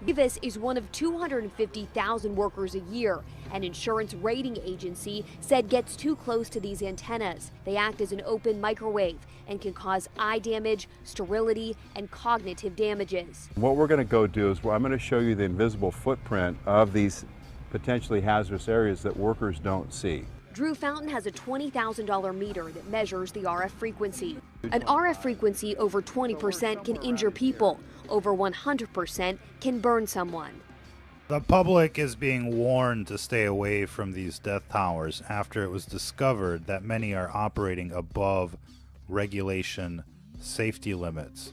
Davis is one of 250,000 workers a year. An insurance rating agency said gets too close to these antennas. They act as an open microwave and can cause eye damage, sterility, and cognitive damages. What we're going to go do is I'm going to show you the invisible footprint of these potentially hazardous areas that workers don't see. Drew Fountain has a $20,000 meter that measures the RF frequency. An RF frequency over 20% can injure people. Over 100% can burn someone. The public is being warned to stay away from these death towers after it was discovered that many are operating above regulation safety limits.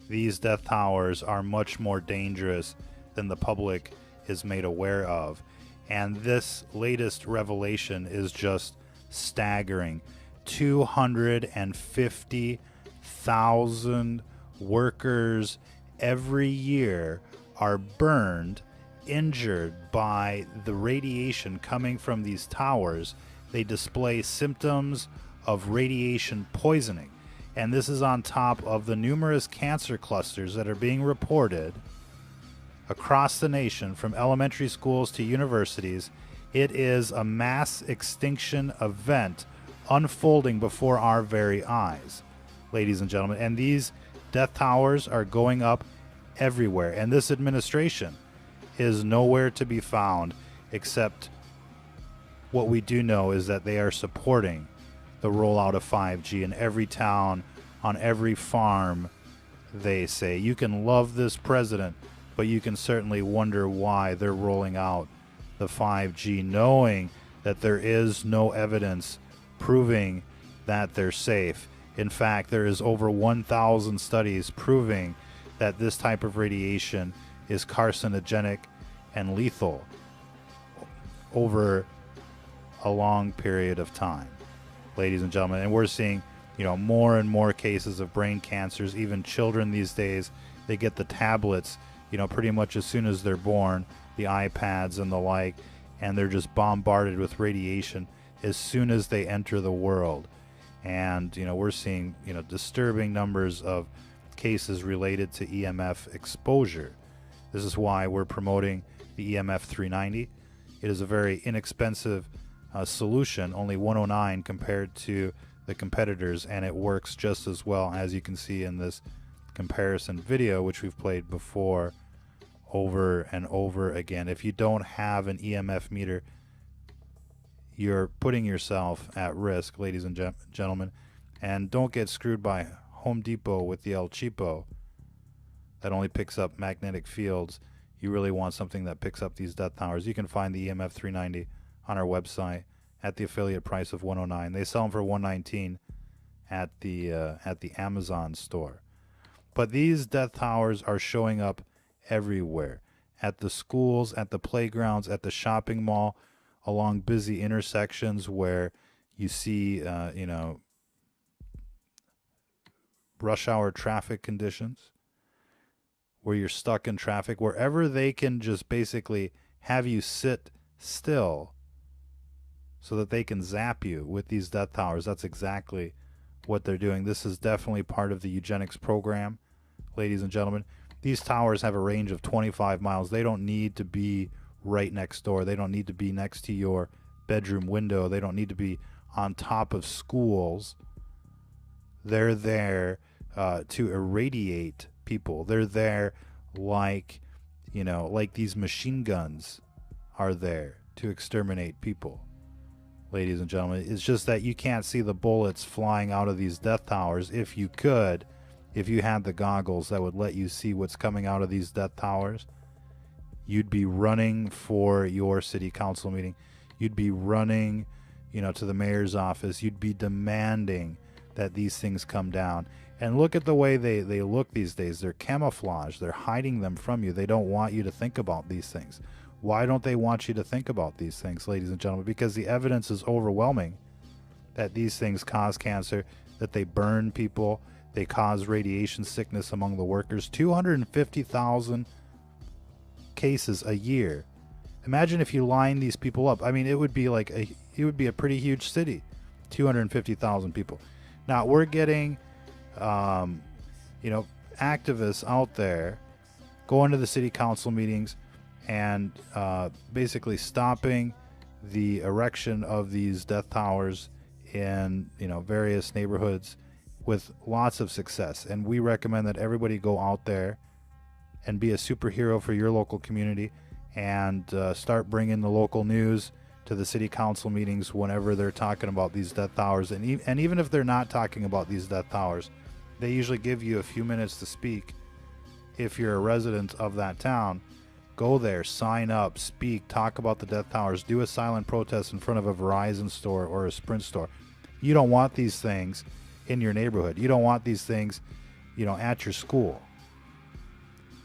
These death towers are much more dangerous than the public is made aware of. And this latest revelation is just staggering. 250,000 workers every year are burned, injured by the radiation coming from these towers. They display symptoms of radiation poisoning. And this is on top of the numerous cancer clusters that are being reported across the nation, from elementary schools to universities. It is a mass extinction event unfolding before our very eyes, ladies and gentlemen. And these death towers are going up everywhere. And this administration is nowhere to be found, except what we do know is that they are supporting the rollout of 5G in every town, on every farm. They say you can love this president, but you can certainly wonder why they're rolling out the 5G, knowing that there is no evidence proving that they're safe. In fact, there is over 1,000 studies proving that this type of radiation is carcinogenic and lethal over a long period of time, ladies and gentlemen. And we're seeing, more and more cases of brain cancers. Even children these days, they get the tablets pretty much as soon as they're born, the iPads and the like, and they're just bombarded with radiation as soon as they enter the world. And, we're seeing, disturbing numbers of cases related to EMF exposure. This is why we're promoting the EMF 390. It is a very inexpensive solution, only $109 compared to the competitors, and it works just as well, as you can see in this comparison video, which we've played before over and over again. If you don't have an EMF meter, you're putting yourself at risk, ladies and gentlemen. And don't get screwed by Home Depot with the El Cheapo that only picks up magnetic fields. You really want something that picks up these death towers. You can find the EMF 390 on our website at the affiliate price of $109. They sell them for $119 at the Amazon store. But these death towers are showing up everywhere, at the schools, at the playgrounds, at the shopping mall, along busy intersections where you see, rush hour traffic conditions, where you're stuck in traffic, wherever they can just basically have you sit still so that they can zap you with these death towers. That's exactly what they're doing. This is definitely part of the eugenics program, ladies and gentlemen. These towers have a range of 25 miles. They don't need to be right next door. They don't need to be next to your bedroom window. They don't need to be on top of schools. They're there to irradiate people. They're there like these machine guns are there to exterminate people, ladies and gentlemen. It's just that you can't see the bullets flying out of these death towers. If you could, if you had the goggles that would let you see what's coming out of these death towers, you'd be running for your city council meeting. You'd be running, to the mayor's office. You'd be demanding that these things come down. And look at the way they look these days. They're camouflaged. They're hiding them from you. They don't want you to think about these things. Why don't they want you to think about these things, ladies and gentlemen? Because the evidence is overwhelming that these things cause cancer, that they burn people, they cause radiation sickness among the workers. 250,000 cases a year. Imagine if you line these people up. I mean, it would be a pretty huge city. 250,000 people. Now we're getting, activists out there going to the city council meetings and basically stopping the erection of these death towers in various neighborhoods with lots of success. And we recommend that everybody go out there and be a superhero for your local community and start bringing the local news to the city council meetings whenever they're talking about these death towers. And even if they're not talking about these death towers, they usually give you a few minutes to speak. If you're a resident of that town, go there, sign up, speak, talk about the death towers, do a silent protest in front of a Verizon store or a Sprint store. You don't want these things in your neighborhood. You don't want these things, at your school.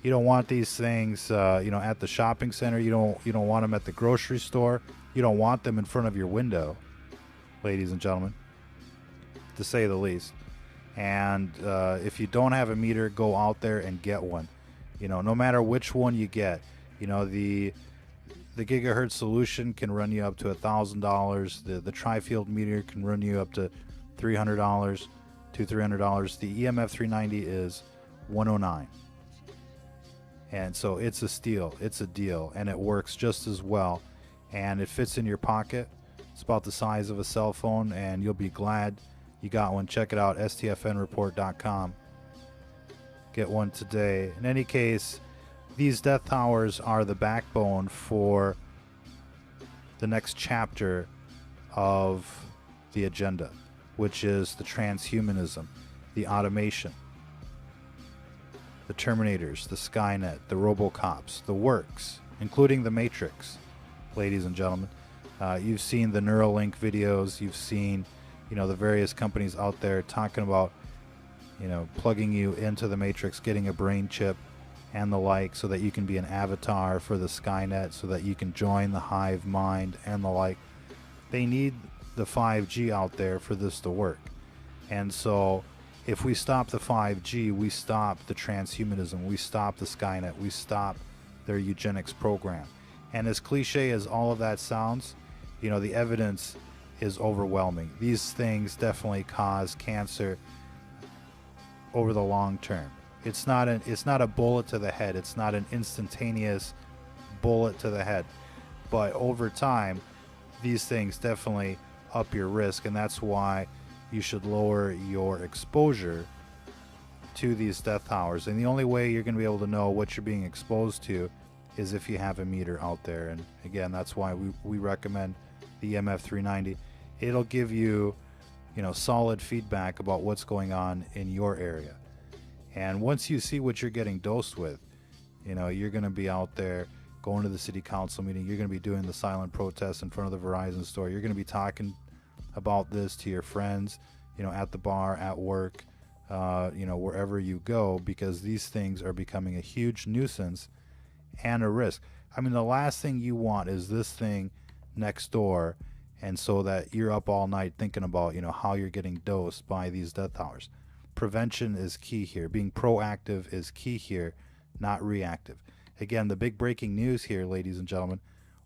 You don't want these things, at the shopping center. You don't want them at the grocery store. You don't want them in front of your window, ladies and gentlemen, to say the least. And if you don't have a meter, go out there and get one. No matter which one you get, the gigahertz solution can run you up to $1,000. The tri-field meter can run you up to $300 to $300. The EMF 390 is $109. And so it's a steal. It's a deal, and it works just as well. And it fits in your pocket. It's about the size of a cell phone, and you'll be glad you got one. Check it out, stfnreport.com. Get one today. In any case, these death towers are the backbone for the next chapter of the agenda, which is the transhumanism, the automation, the Terminators, the Skynet, the Robocops, the works, including the Matrix, ladies and gentlemen. You've seen the Neuralink videos. You've seen, the various companies out there talking about, plugging you into the Matrix, getting a brain chip and the like, so that you can be an avatar for the Skynet, so that you can join the hive mind and the like. They need the 5G out there for this to work. And so if we stop the 5G, we stop the transhumanism, we stop the Skynet, we stop their eugenics program. And as cliche as all of that sounds, the evidence is overwhelming. These things definitely cause cancer over the long term. It's not a bullet to the head. It's not an instantaneous bullet to the head. But over time, these things definitely up your risk, and that's why you should lower your exposure to these death towers. And the only way you're going to be able to know what you're being exposed to is if you have a meter out there. And again, that's why we recommend the EMF 390. It'll give you, solid feedback about what's going on in your area. And once you see what you're getting dosed with, you're going to be out there going to the city council meeting. You're going to be doing the silent protest in front of the Verizon store. You're going to be talking about this to your friends, at the bar, at work, wherever you go, because these things are becoming a huge nuisance and a risk. I mean, the last thing you want is this thing next door, and so that you're up all night thinking about, how you're getting dosed by these death towers. Prevention is key here. Being proactive is key here, not reactive. Again, the big breaking news here, ladies and gentlemen,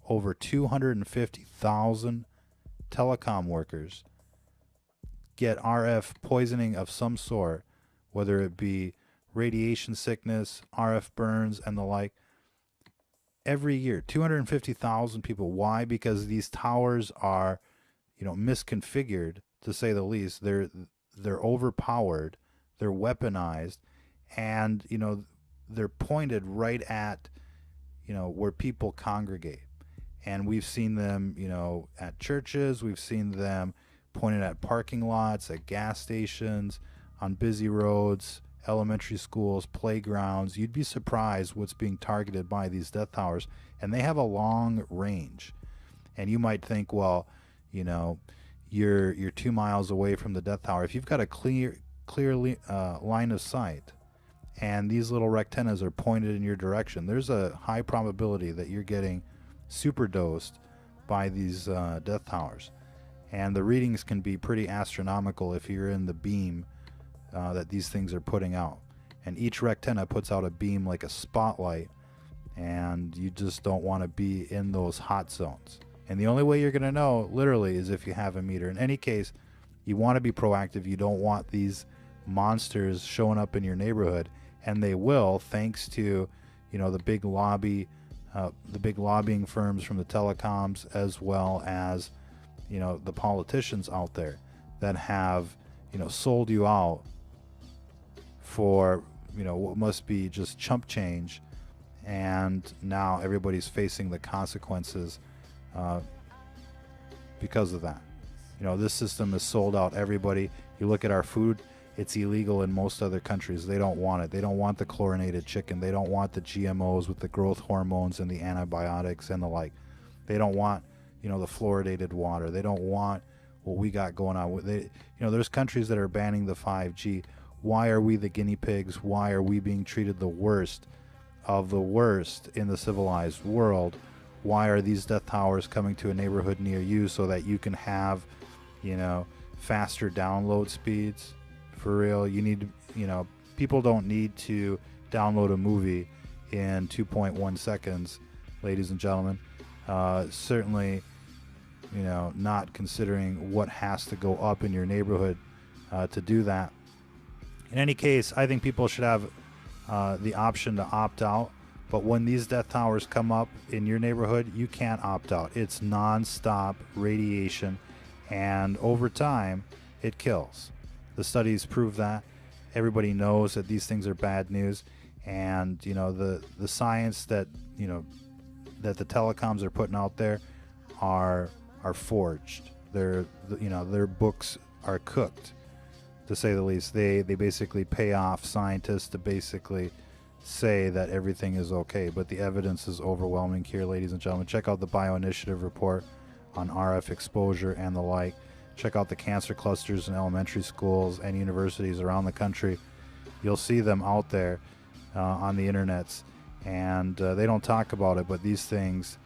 over 250,000 telecom workers get RF poisoning of some sort, whether it be radiation sickness, RF burns, and the like. Every year, 250,000 people. Why? Because these towers are, misconfigured, to say the least. They're overpowered, they're weaponized, and they're pointed right at where people congregate. And we've seen them at churches, we've seen them pointed at parking lots, at gas stations, on busy roads, elementary schools, playgrounds. You'd be surprised what's being targeted by these death towers, and they have a long range. And you might think, well, you're 2 miles away from the death tower. If you've got a clear line of sight, and these little rectennas are pointed in your direction, there's a high probability that you're getting super dosed by these death towers. And the readings can be pretty astronomical if you're in the beam that these things are putting out. And each rectenna puts out a beam like a spotlight, and you just don't want to be in those hot zones. And the only way you're going to know, literally, is if you have a meter. In any case, you want to be proactive. You don't want these monsters showing up in your neighborhood, and they will, thanks to the big lobbying firms from the telecoms, as well as the politicians out there that have sold you out for what must be just chump change, and now everybody's facing the consequences because of that. This system has sold out everybody. You look at our food, it's illegal in most other countries. They don't want it. They don't want the chlorinated chicken. They don't want the GMOs with the growth hormones and the antibiotics and the like. They don't want, the fluoridated water. They don't want what we got going on. There's countries that are banning the 5G. Why are we the guinea pigs? Why are we being treated the worst of the worst in the civilized world? Why are these death towers coming to a neighborhood near you so that you can have, faster download speeds? For real, you need, people don't need to download a movie in 2.1 seconds, ladies and gentlemen. Certainly, not considering what has to go up in your neighborhood to do that. In any case, I think people should have the option to opt out. But when these death towers come up in your neighborhood, you can't opt out. It's non-stop radiation, and over time, it kills. The studies prove that. Everybody knows that these things are bad news, and the science that that the telecoms are putting out there are forged. Their books are cooked, to say the least. They basically pay off scientists to basically say that everything is okay, but the evidence is overwhelming here, ladies and gentlemen. Check out the Bioinitiative report on RF exposure and the like. Check out the cancer clusters in elementary schools and universities around the country. You'll see them out there on the internets, and they don't talk about it, but these things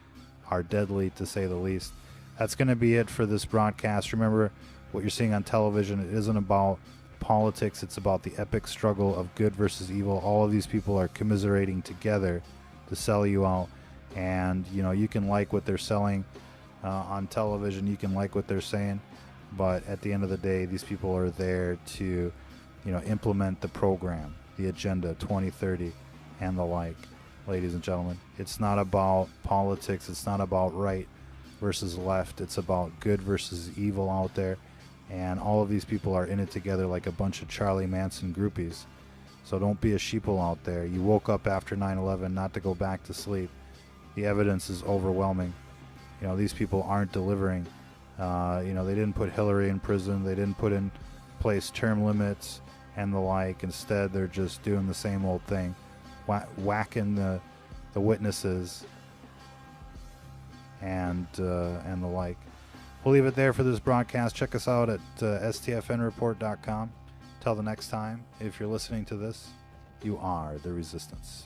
are deadly, to say the least. That's going to be it for this broadcast. Remember, what you're seeing on television, it isn't about politics. It's about the epic struggle of good versus evil. All of these people are commiserating together to sell you out, and you can like what they're selling on television, you can like what they're saying, but at the end of the day, these people are there to implement the program, the agenda 2030 and the like. Ladies and gentlemen, it's not about politics. It's not about right versus left. It's about good versus evil out there, and all of these people are in it together like a bunch of Charlie Manson groupies. So don't be a sheeple out there. You woke up after 9/11 not to go back to sleep. The evidence is overwhelming. These people aren't delivering. They didn't put Hillary in prison. They didn't put in place term limits and the like. Instead, they're just doing the same old thing, whacking the witnesses and the like. We'll leave it there for this broadcast. Check us out at stfnreport.com. Till the next time, if you're listening to this, you are the resistance.